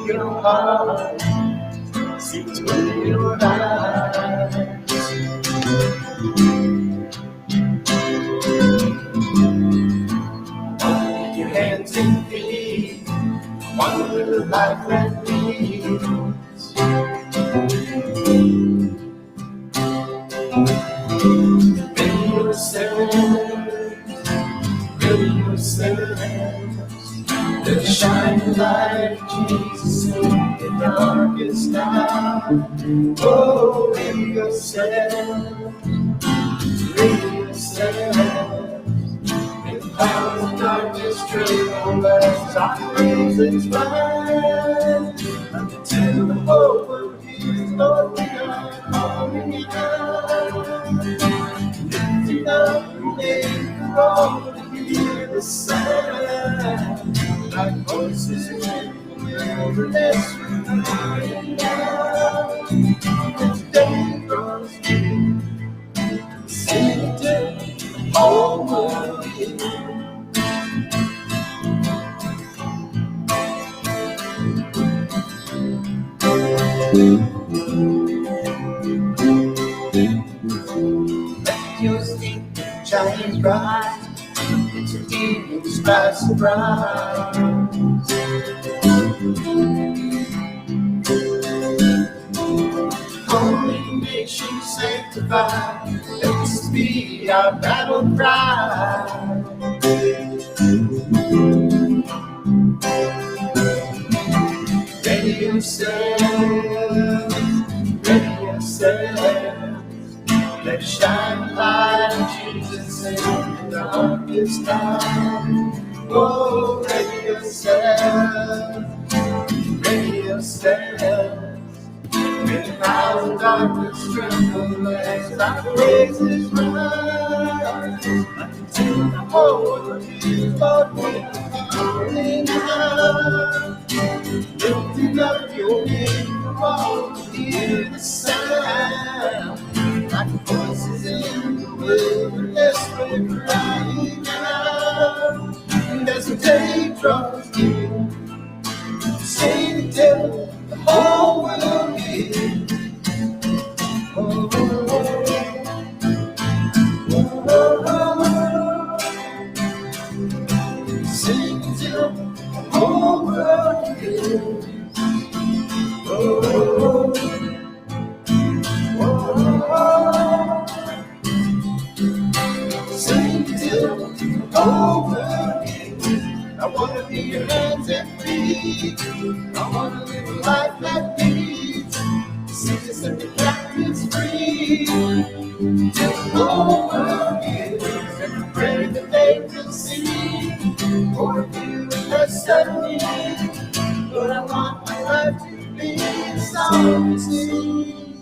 Your heart seems with your eyes. Your hands and feet, wonder the life that leads. Ready yourself, ready yourself. The shining light of Jesus in the darkest night. Oh, ready yourself, ready yourself. In clouds of darkness tremble as our praises rise. Until the whole world hears, Lord, we are calling it out. Lifting up your name for all to hear the sound. Like voices in the wilderness, crying out. Today draws near, sing it till the whole world hears. Let your sleep shine bright. It's a evening's by surprise. Holy nation sanctified, let this be our battle cry. Ready yourself, ready yourself. Let shine the light of Jesus in the darkest time. Oh, ready yourself, ready yourself. When the clouds of darkness tremble as our praises rise. Until the whole world hears, Lord, we are calling out. Lifting up your name for all to hear the sound. Like voices in the wilderness, we're crying out. And as the day draws near, sing it till the whole world hears. Oh, oh, oh, oh, oh. Sing it till the whole world hears. Oh, oh, oh. I want to be your hands and feet. I want to live a life that leads. See this and the captives free. Till the whole world hears and pray that they can see. For a few rest of me. But I want my life to be a song to sing.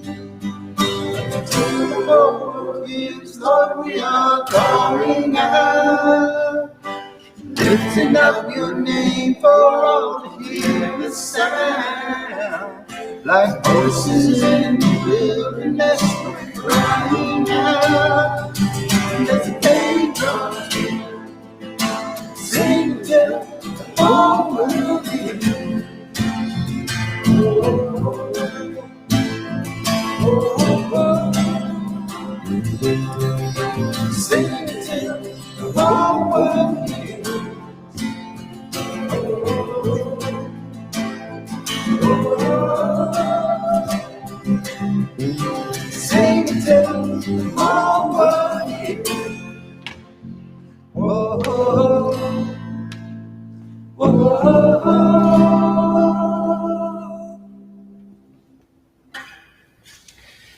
Until the whole world hears, Lord, we are calling out. Lifting up your name for all to hear the sound. Like voices in the wilderness, we're crying out. And as the day draws near, sing it till the whole world hears. Oh, oh, oh, oh. Sing it till the whole world hears. Sing it till the whole world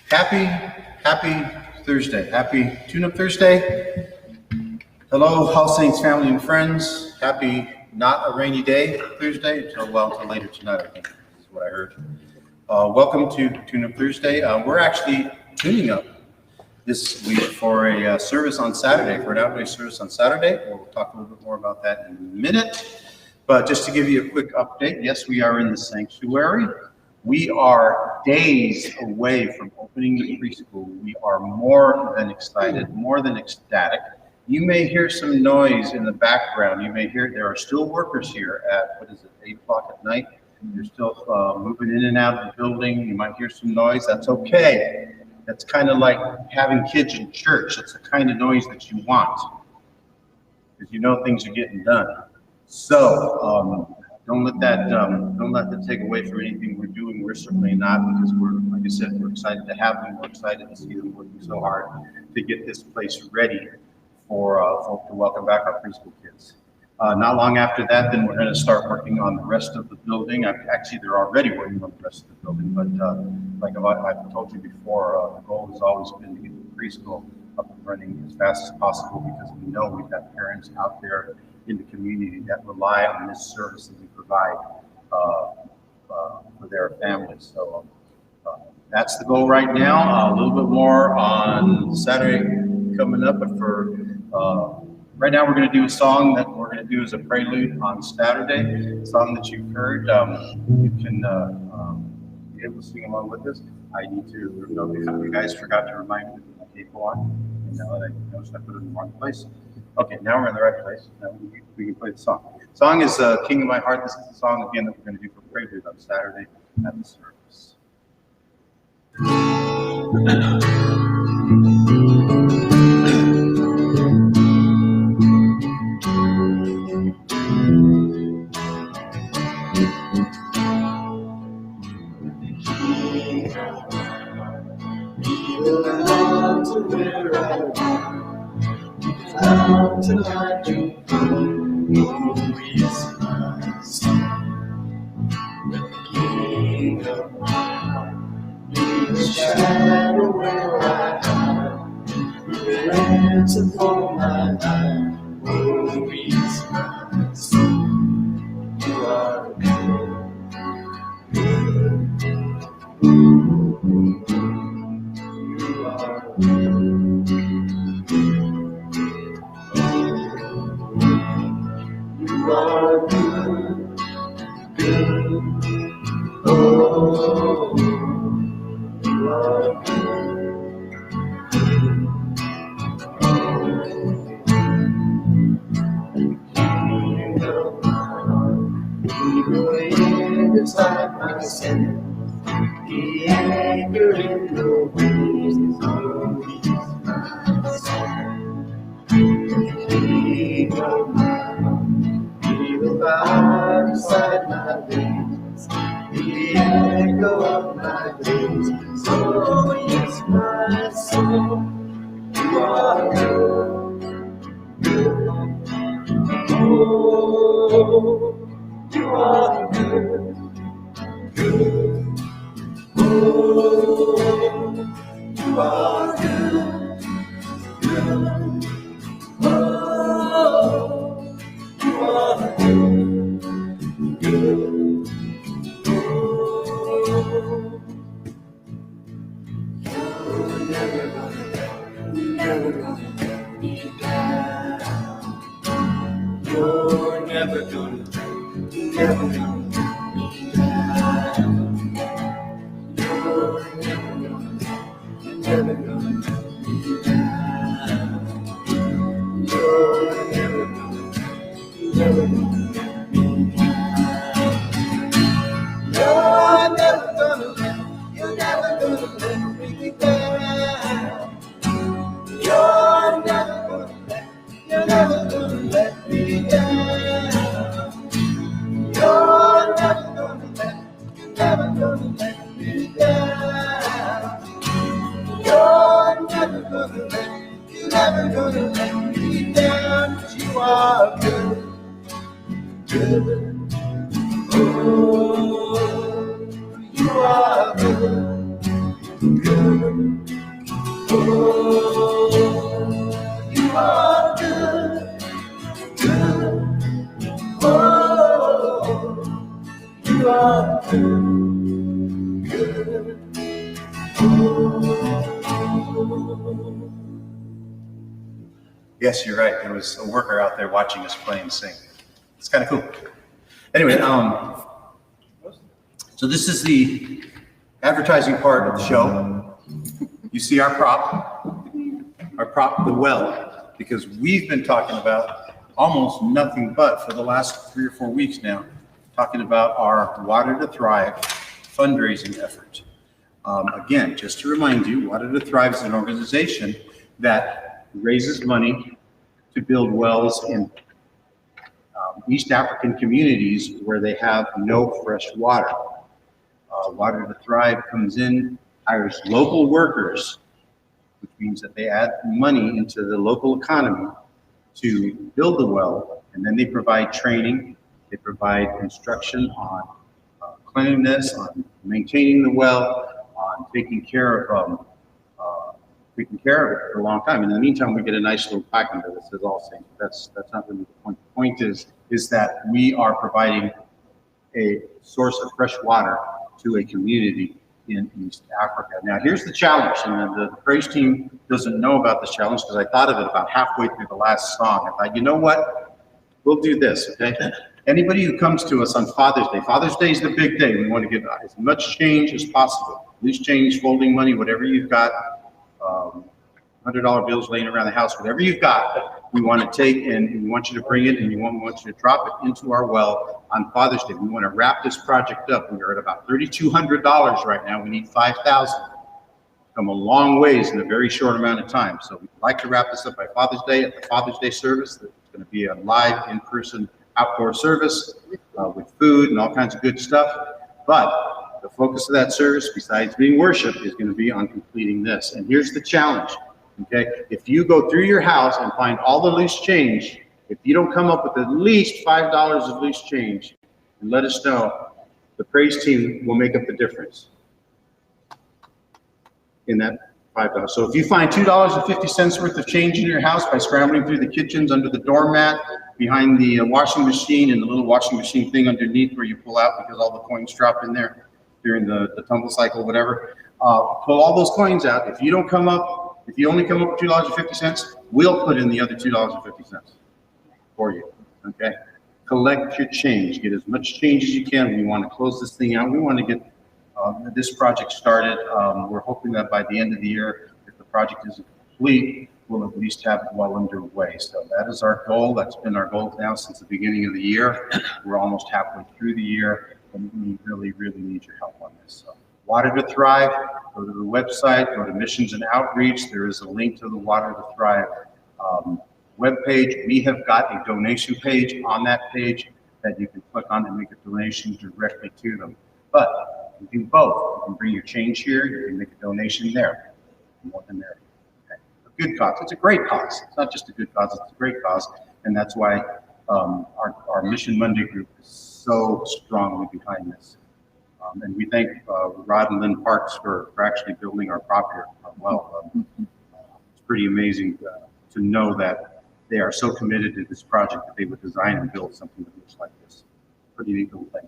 Happy Thursday. Happy Tune-Up Thursday. Hello, All Saints family and friends. Happy not a rainy day Thursday until later tonight, I think is what I heard. Welcome to Tune-Up Thursday. We're actually tuning up this week for a service on Saturday, for an outdoor service on Saturday. We'll talk a little bit more about that in a minute. But just to give you a quick update, yes, we are in the sanctuary. We are days away from opening the preschool. We are more than excited, more than ecstatic. You may hear some noise in the background. You may hear there are still workers here at, 8 o'clock at night. They're still moving in and out of the building. You might hear some noise. That's okay. That's kind of like having kids in church. That's the kind of noise that you want, because you know things are getting done. So don't let that take away from anything we're doing. We're certainly not, because like I said, we're excited to have them. We're excited to see them working so hard to get this place ready to welcome back our preschool kids. Not long after that, then we're going to start working on the rest of the building. Actually, they're already working on the rest of the building, but like I've told you before, the goal has always been to get the preschool up and running as fast as possible, because we know we've got parents out there in the community that rely on this service that we provide for their families. So that's the goal right now. A little bit more on Saturday coming up, but for right now we're going to do a song that we're going to do as a prelude on Saturday, a song that you've heard. You can be able to sing along with us. I need to know if you guys forgot to remind me to put my capo on, and now that I noticed I put it in the wrong place. Okay, now we're in the right place. Now we can play the song. The song is King of My Heart. This is the song, again, that we're going to do for prelude on Saturday at the service. To where I want, till I do always must. The King of my heart, in the shadow where I hide, the ransom for my life, always must. You are good, you are good. You are good, good, oh, you are good, King of my heart, even inside my sin, the anchor in the waves is always my song. King of my heart, even by beside my veins, the echo of my days is always my song. You are good, good, oh, you are good, good, oh, you are good, good, oh, you are good, good, oh. You're never gonna let me down. You're never gonna let me down. You're never gonna let me down. You're never gonna let me down. You're never gonna let me down. You're never gonna let me down. You're never gonna let me down. You're never gonna let me down. 'Cause you are good, good. Oh, you are good, good. you are good, good. Oh, you are good, good. Yes, you're right. There was a worker out there watching us play and sing. It's kind of cool. Anyway, so this is the advertising part of the show. You see our prop, the well, because we've been talking about almost nothing but for the last 3 or 4 weeks now, talking about our Water to Thrive fundraising effort. Again, just to remind you, Water to Thrive is an organization that raises money to build wells in East African communities where they have no fresh water. Water to Thrive comes in, hires local workers, which means that they add money into the local economy to build the well, and then they provide training, they provide instruction on cleanliness, on maintaining the well, on taking care of it for a long time. And in the meantime, we get a nice little packet that says all saints. That's not really the point. The point is that we are providing a source of fresh water to a community in East Africa. Now, here's the challenge, and the praise team doesn't know about this challenge because I thought of it about halfway through the last song. I thought, you know what? We'll do this, okay? Anybody who comes to us on Father's Day is the big day. We want to give as much change as possible. Loose change, folding money, whatever you've got, $100 bills laying around the house, whatever you've got, we want to take and we want you to bring it and we want you to drop it into our well on Father's Day. We want to wrap this project up. We are at about $3,200 right now. We need $5,000. Come a long ways in a very short amount of time. So we'd like to wrap this up by Father's Day. At the Father's Day service, there's going to be a live in-person outdoor service with food and all kinds of good stuff. But the focus of that service, besides being worship, is going to be on completing this. And here's the challenge. Okay, if you go through your house and find all the loose change, if you don't come up with at least $5 of loose change, and let us know, the praise team will make up the difference in that $5. So if you find $2.50 worth of change in your house by scrambling through the kitchens, under the doormat, behind the washing machine, and the little washing machine thing underneath where you pull out because all the coins drop in there during the tumble cycle, whatever, pull all those coins out. If you don't come up, if you only come up with $2.50, we'll put in the other $2.50 for you, okay? Collect your change. Get as much change as you can. We want to close this thing out. We want to get this project started. We're hoping that by the end of the year, if the project isn't complete, we'll at least have it well underway. So that is our goal. That's been our goal now since the beginning of the year. We're almost halfway through the year, and we really, really need your help on this. So Water to Thrive, go to the website, go to Missions and Outreach. There is a link to the Water to Thrive webpage. We have got a donation page on that page that you can click on and make a donation directly to them. But you can do both. You can bring your change here, you can make a donation there. More than there. Okay. A good cause. It's a great cause. It's not just a good cause, it's a great cause. And that's why our Mission Monday group is so strongly behind this. And we thank Rod and Lynn Parks for actually building our property well. It's pretty amazing to know that they are so committed to this project that they would design and build something that looks like this. Pretty neat little thing.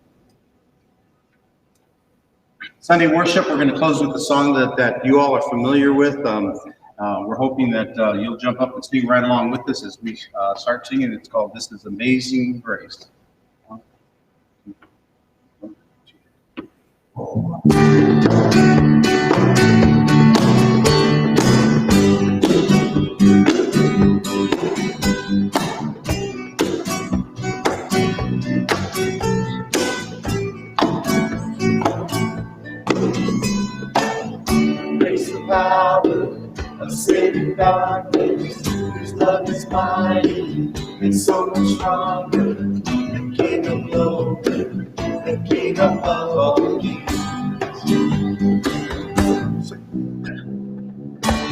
Sunday worship, we're going to close with a song that you all are familiar with. We're hoping that you'll jump up and sing right along with us as we start singing. It's called This Is Amazing Grace. Grace the power of saving darkness, whose love is mighty and so much stronger. The King of glory, the King above all kings.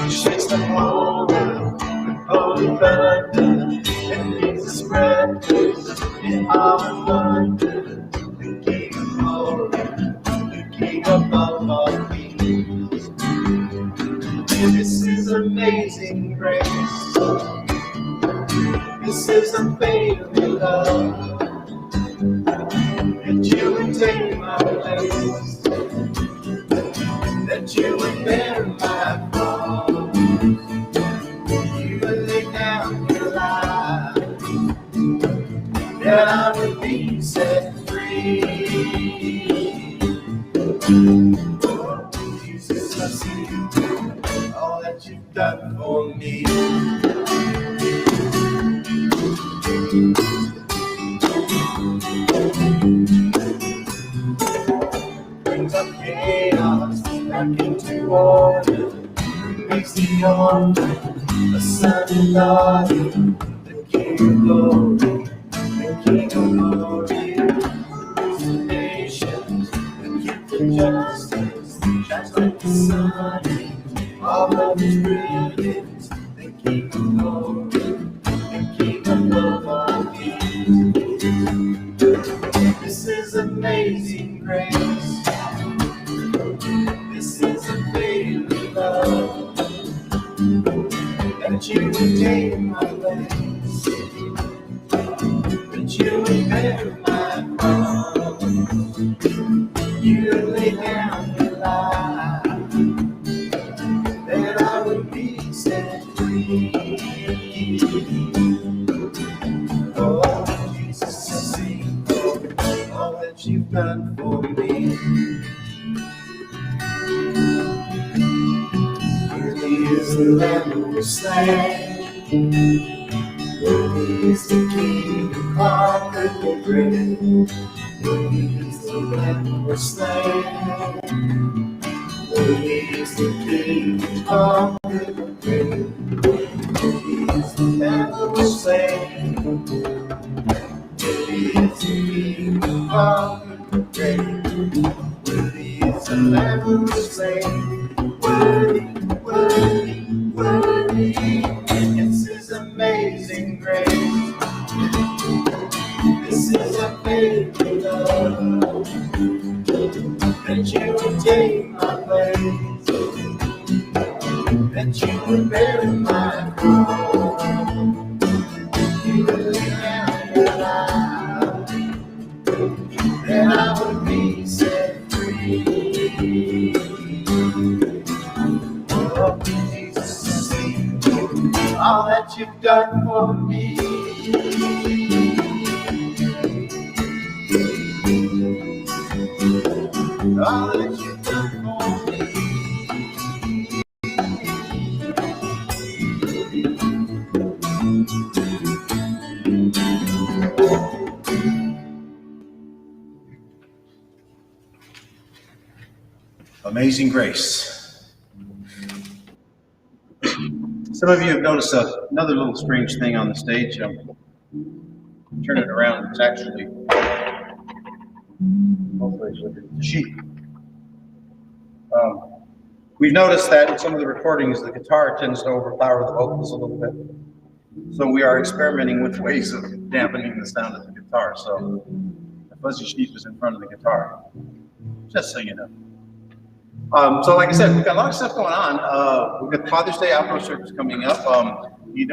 He shakes the whole world with holy thunder and gives us breakfast in our wonder. The King of glory, the King above all kings. This is amazing grace. This is unfailing love. That you would take my place. That you would bear my cross. You would lay down your life. That I would be set free. Oh, Jesus, I see all that you've done for me. Brings up chaos back into order. Makes the order a son and daughter. The King of glory, the King of glory. Rules the nations, the gift of justice. Shines like the sun. All of his brilliance. The King of glory, the King of glory. This is amazing grace. This is unfailing love. That you would take my place. That you would bear my cross. You would lay down your life. That I would be set free. Oh, Jesus, I see all that you've done for me. Worthy is the Lamb who was slain. Worthy is the King who conquered the grave. Worthy is the Lamb who was slain. Worthy is the King who conquered the grave. Worthy is the Lamb who was slain. Worthy is the King who conquered the grave. Worthy is the Lamb who was slain. Worthy, worthy, worthy. This is amazing grace. This is amazing love. That you would take my place. That you would bear my cross. You would lay down your life. That I would be set free. Oh, Jesus, see all that you've done for me. All that you've done for me. Amazing grace. Some of you have noticed another little strange thing on the stage. Turn it around. It's actually, hopefully it's looking at the sheep. We've noticed that in some of the recordings, the guitar tends to overpower the vocals a little bit. So we are experimenting with ways of dampening the sound of the guitar. So the fuzzy sheep is in front of the guitar, just so you know. So like I said, we've got a lot of stuff going on. We've got the Father's Day outdoor service coming up. You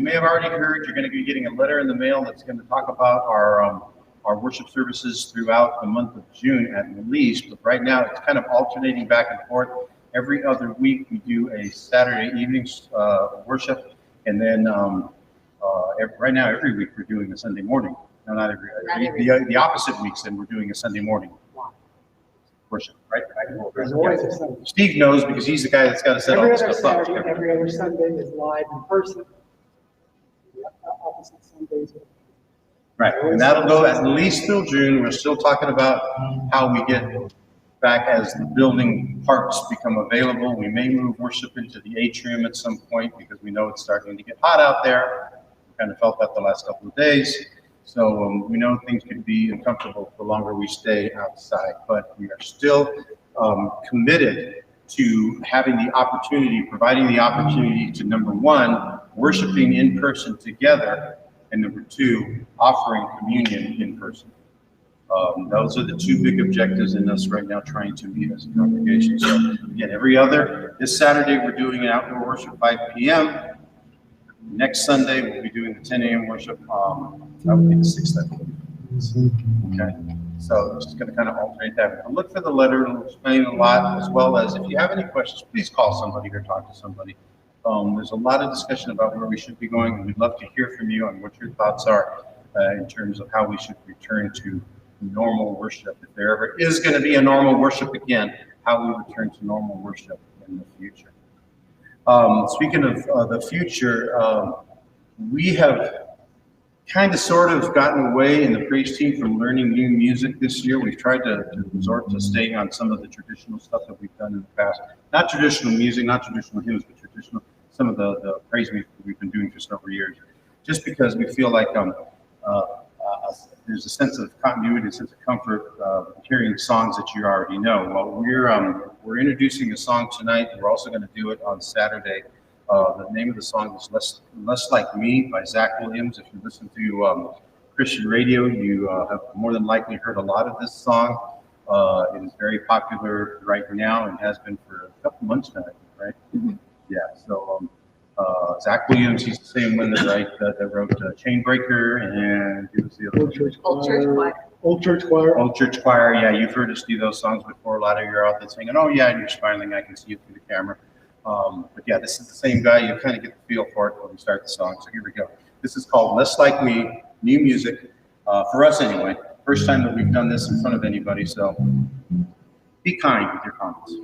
may have already heard you're going to be getting a letter in the mail that's going to talk about our worship services throughout the month of June at least. But right now it's kind of alternating back and forth. Every other week we do a Saturday evening worship, and then right now every week we're doing a Sunday morning. No, not every. The opposite weeks, then we're doing a Sunday morning worship, right? Steve knows because he's the guy that's got to set all this stuff up. Every other Sunday is live in person. The opposite Sundays. Right, and that'll go at least till June. We're still talking about how we get back as the building parts become available. We may move worship into the atrium at some point because we know it's starting to get hot out there. We kind of felt that the last couple of days. So we know things could be uncomfortable the longer we stay outside, but we are still committed to having the opportunity, providing the opportunity to, number one, worshiping in person together, and number two, offering communion in person. Those are the two big objectives in us right now trying to meet as a congregation. So again, this Saturday we're doing an outdoor worship 5 p.m. Next Sunday we'll be doing the 10 a.m. worship. That would be the 6th, I believe. Okay. So just going to kind of alternate that. But look for the letter. It'll explain a lot, as well as if you have any questions, please call somebody or talk to somebody. There's a lot of discussion about where we should be going, and we'd love to hear from you on what your thoughts are in terms of how we should return to normal worship. If there ever is going to be a normal worship again, how we return to normal worship in the future. Speaking of the future, we have kind of sort of gotten away in the praise team from learning new music this year. We've tried to resort to staying on some of the traditional stuff that we've done in the past. Not traditional music, not traditional hymns, but traditional, some of the praise music that we've been doing for several years. Just because we feel like there's a sense of continuity, a sense of comfort hearing songs that you already know. Well, we're introducing a song tonight. We're also going to do it on Saturday. The name of the song is Less Like Me by Zach Williams. If you listen to Christian radio, you have more than likely heard a lot of this song. It is very popular right now and has been for a couple months now, right? Mm-hmm. Yeah, so Zach Williams, he's the same one that wrote Chainbreaker, and it was the other Old Church Choir. Old Church Choir, yeah, you've heard us do those songs before. A lot of you are out there singing, oh yeah, and you're smiling, I can see it through the camera. But yeah, this is the same guy. You kind of get the feel for it when we start the song. So here we go. This is called Less Like Me, new music, for us anyway. First time that we've done this in front of anybody, so be kind with your comments.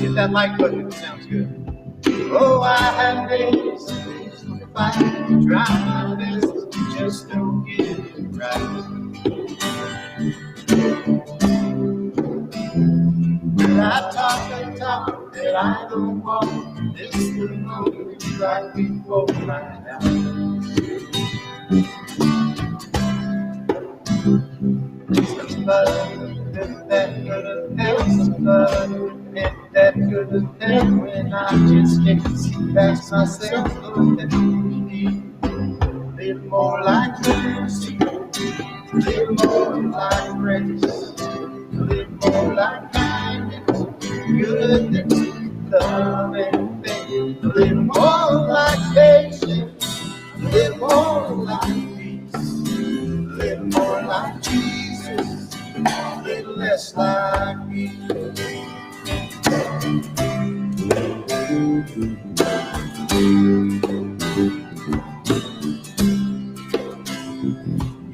Get that mic button, it sounds good. Oh, I have days when if I try my best, just don't get it right. But I talk and talk that I don't walk. This little moment right before my eyes. Somebody that could have helped somebody. And that could have been when I just can't see past myself. Oh, that we need a little more like mercy, a little more like grace, a little more like kindness, goodness, love and faith, a little more like patience, a little more like peace, a little more like Jesus, a little less like me.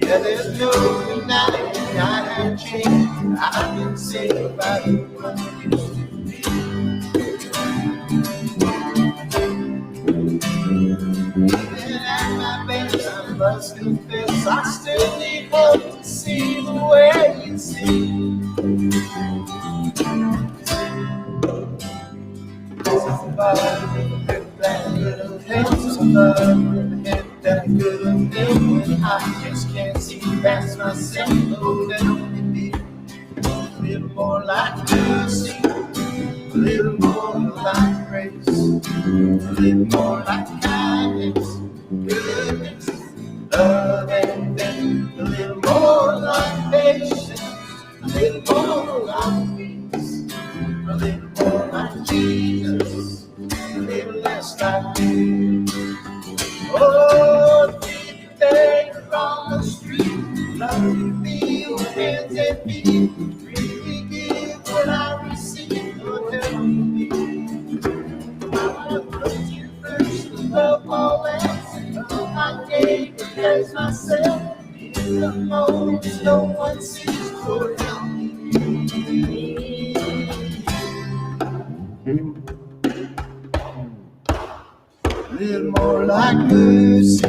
Yeah, there's no denying I have changed. I've been saved by the one who used to be. Even at my best, I must confess, I still need help to see the way you see. Somebody that could have helped somebody with a hand that could have been when I just can't see past myself. Oh, that only be a little more like mercy, a little more like grace, a little more like kindness, goodness, love and faith, a little more like patience, a little more like peace, a little more like Jesus, a little less like me. Oh, people there on the street, love to feel hands and feet, really give what I receive, Lord help me. I will put you first above all else, I gave you as myself, in the moments no one sees, Lord help me. A little more like mercy, a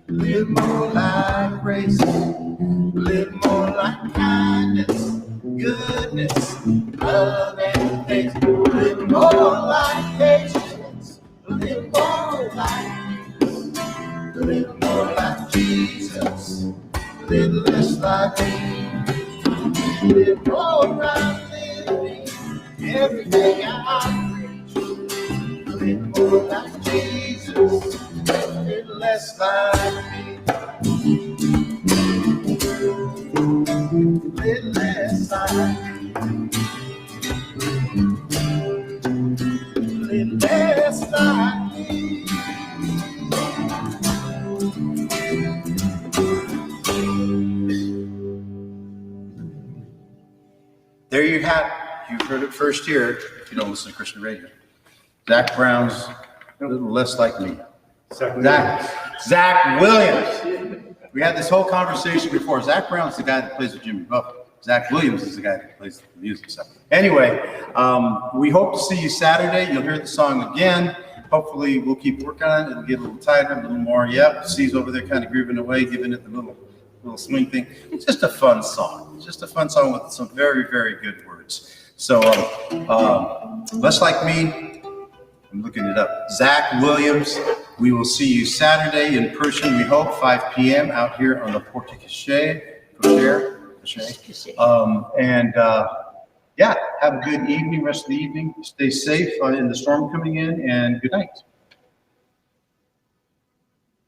little more like grace, a little more like kindness, goodness, love and faith, a little more like patience, a little more like peace, a little more like Jesus, a little less like me, a little more like living. More like Jesus, and less like me. Live less like me. Live less like me. There you have it. You've heard it first here, if you don't listen to Christian radio. Zach Brown's A Little Less Like Me. Zach Williams. We had this whole conversation before. Zach Brown's the guy that plays with Jimmy Buffett. Zach Williams is the guy that plays the music. So anyway, we hope to see you Saturday. You'll hear the song again. Hopefully we'll keep working on it. It'll get a little tighter, a little more. Yep, C's over there kind of grooving away, giving it the little swing thing. It's just a fun song. It's just a fun song with some very, very good words. So Less Like Me, I'm looking it up. Zach Williams. We will see you Saturday in person, we hope, 5 p.m. out here on the Porte Cochere. Yeah, have a good evening, rest of the evening. Stay safe in the storm coming in, and good night.